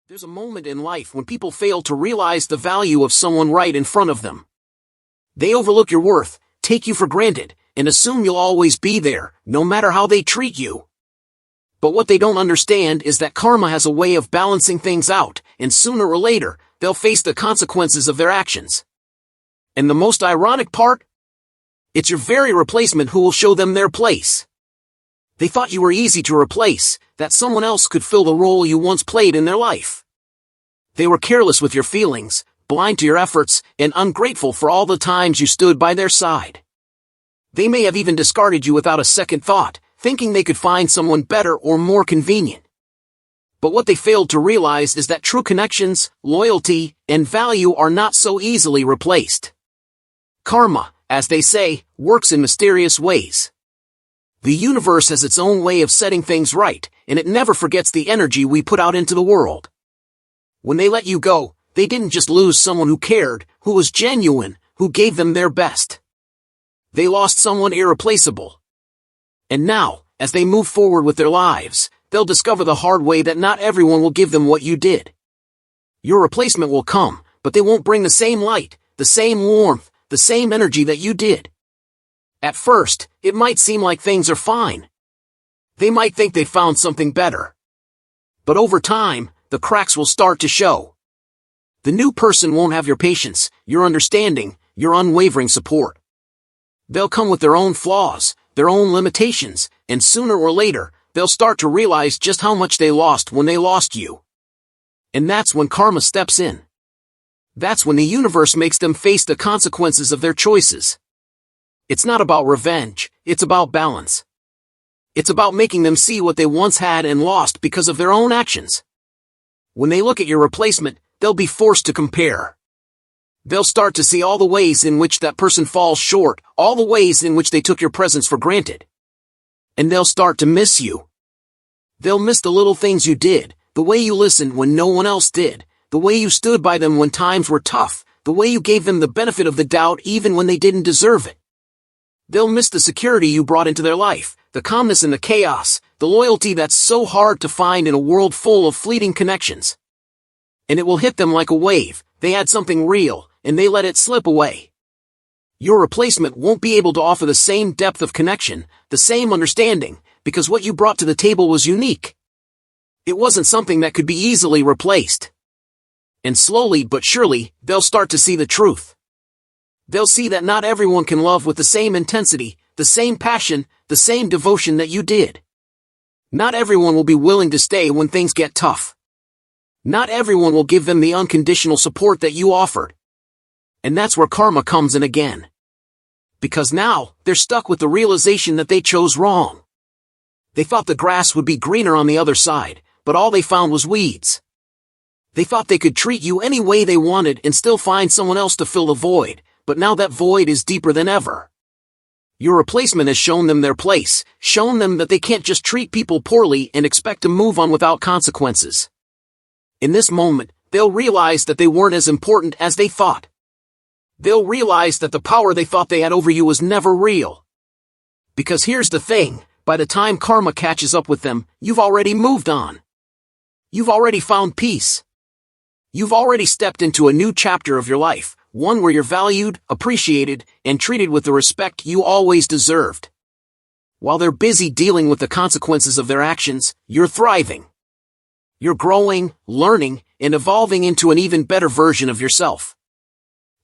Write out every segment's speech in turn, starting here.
There's a moment in life when people fail to realize the value of someone right in front of them. They overlook your worth, take you for granted, and assume you'll always be there, no matter how they treat you. But what they don't understand is that karma has a way of balancing things out, and sooner or later, they'll face the consequences of their actions. And the most ironic part? It's your very replacement who will show them their place. They thought you were easy to replace, that someone else could fill the role you once played in their life. They were careless with your feelings, blind to your efforts, and ungrateful for all the times you stood by their side. They may have even discarded you without a second thought, thinking they could find someone better or more convenient. But what they failed to realize is that true connections, loyalty, and value are not so easily replaced. Karma, as they say, works in mysterious ways. The universe has its own way of setting things right, and it never forgets the energy we put out into the world. When they let you go, they didn't just lose someone who cared, who was genuine, who gave them their best. They lost someone irreplaceable. And now, as they move forward with their lives, they'll discover the hard way that not everyone will give them what you did. Your replacement will come, but they won't bring the same light, the same warmth, the same energy that you did. At first, it might seem like things are fine. They might think they found something better. But over time, the cracks will start to show. The new person won't have your patience, your understanding, your unwavering support. They'll come with their own flaws, their own limitations, and sooner or later, they'll start to realize just how much they lost when they lost you. And that's when karma steps in. That's when the universe makes them face the consequences of their choices. It's not about revenge, it's about balance. It's about making them see what they once had and lost because of their own actions. When they look at your replacement, they'll be forced to compare. They'll start to see all the ways in which that person falls short, all the ways in which they took your presence for granted. And they'll start to miss you. They'll miss the little things you did, the way you listened when no one else did, the way you stood by them when times were tough, the way you gave them the benefit of the doubt even when they didn't deserve it. They'll miss the security you brought into their life, the calmness in the chaos, the loyalty that's so hard to find in a world full of fleeting connections. And it will hit them like a wave. They had something real, and they let it slip away. Your replacement won't be able to offer the same depth of connection, the same understanding, because what you brought to the table was unique. It wasn't something that could be easily replaced. And slowly but surely, they'll start to see the truth. They'll see that not everyone can love with the same intensity, the same passion, the same devotion that you did. Not everyone will be willing to stay when things get tough. Not everyone will give them the unconditional support that you offered. And that's where karma comes in again. Because now, they're stuck with the realization that they chose wrong. They thought the grass would be greener on the other side, but all they found was weeds. They thought they could treat you any way they wanted and still find someone else to fill the void, but now that void is deeper than ever. Your replacement has shown them their place, shown them that they can't just treat people poorly and expect to move on without consequences. In this moment, they'll realize that they weren't as important as they thought. They'll realize that the power they thought they had over you was never real. Because here's the thing, by the time karma catches up with them, you've already moved on. You've already found peace. You've already stepped into a new chapter of your life, one where you're valued, appreciated, and treated with the respect you always deserved. While they're busy dealing with the consequences of their actions, you're thriving. You're growing, learning, and evolving into an even better version of yourself.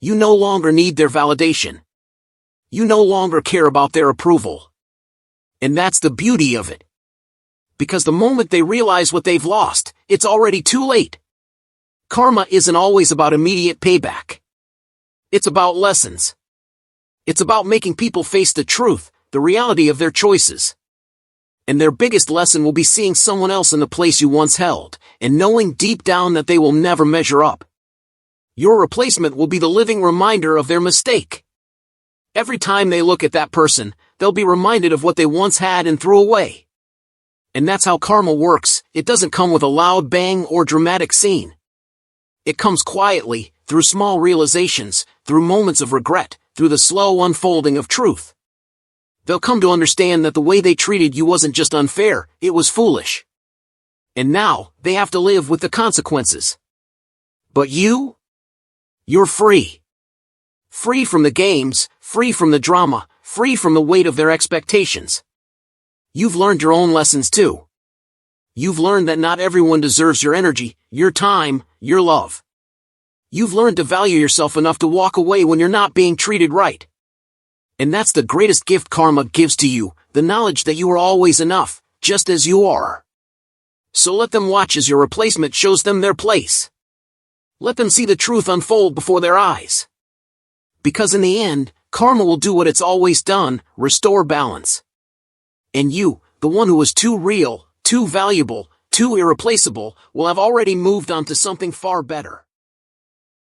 You no longer need their validation. You no longer care about their approval. And that's the beauty of it. Because the moment they realize what they've lost, it's already too late. Karma isn't always about immediate payback. It's about lessons. It's about making people face the truth, the reality of their choices. And their biggest lesson will be seeing someone else in the place you once held, and knowing deep down that they will never measure up. Your replacement will be the living reminder of their mistake. Every time they look at that person, they'll be reminded of what they once had and threw away. And that's how karma works. It doesn't come with a loud bang or dramatic scene. It comes quietly, through small realizations, through moments of regret, through the slow unfolding of truth. They'll come to understand that the way they treated you wasn't just unfair, it was foolish. And now, they have to live with the consequences. But you? You're free. Free from the games, free from the drama, free from the weight of their expectations. You've learned your own lessons too. You've learned that not everyone deserves your energy, your time, your love. You've learned to value yourself enough to walk away when you're not being treated right. And that's the greatest gift karma gives to you, the knowledge that you are always enough, just as you are. So let them watch as your replacement shows them their place. Let them see the truth unfold before their eyes. Because in the end, karma will do what it's always done, restore balance. And you, the one who was too real, too valuable, too irreplaceable, will have already moved on to something far better.